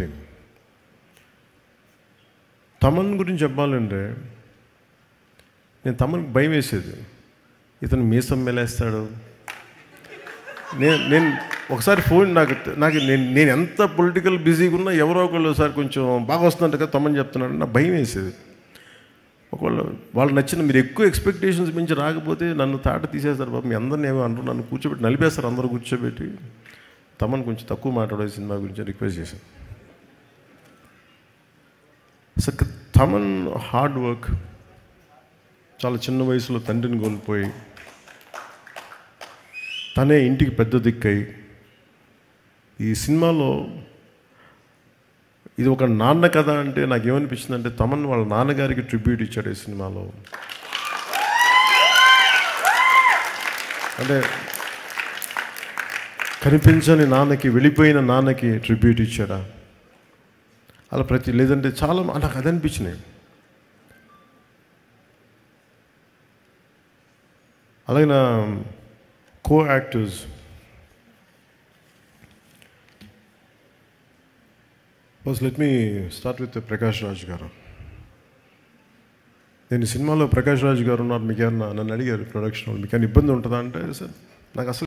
Acting. Thaman గురించి చెప్పాలంటే నేను తమన్కి భయం వేసేది, ఇతను మీసం మెలేస్తాడు. నేను ఒకసారి ఫోన్ నాకు నేను ఎంత పొలిటికల్ బిజీగా ఉన్నా ఎవరో ఒకళ్ళు ఒకసారి కొంచెం బాగా వస్తుందంట కదా తమన్ చెప్తున్నాడు, నాకు భయం వేసేది. ఒకవేళ వాళ్ళు నచ్చిన మీరు ఎక్కువ ఎక్స్పెక్టేషన్స్ మించి రాకపోతే నన్ను తాట తీసేస్తారు బాబు, మీ అందరిని ఏమో అంటారు, నన్ను కూర్చోబెట్టి నలిపేస్తారు, అందరూ కూర్చోబెట్టి. తమన్ కొంచెం తక్కువ మాట్లాడే సినిమా గురించి రిక్వెస్ట్ చేశాను. అసలు తమన్ హార్డ్ వర్క్, చాలా చిన్న వయసులో తండ్రిని కోల్పోయి తనే ఇంటికి పెద్ద దిక్కై ఈ సినిమాలో ఇది ఒక నాన్న కథ అంటే నాకేమనిపించింది అంటే తమన్ వాళ్ళ నాన్నగారికి ట్రిబ్యూట్ ఇచ్చాడు ఈ సినిమాలో. అంటే కనిపించని నాన్నకి, వెళ్ళిపోయిన నాన్నకి ట్రిబ్యూట్ ఇచ్చాడా అలా లేదంటే చాలా నాకు అది అనిపించినాయి. అలాగే నా co actors first let me start with Prakash Raj గారు. నేను ఈ సినిమాలో ప్రకాష్ రాజ్ గారు ఉన్నారు, మీకు ఏమన్నా నన్ను అడిగారు ప్రొడక్షన్ వాళ్ళు మీకు ఏమైనా ఇబ్బంది ఉంటుందా అంటే సార్ నాకు అసలు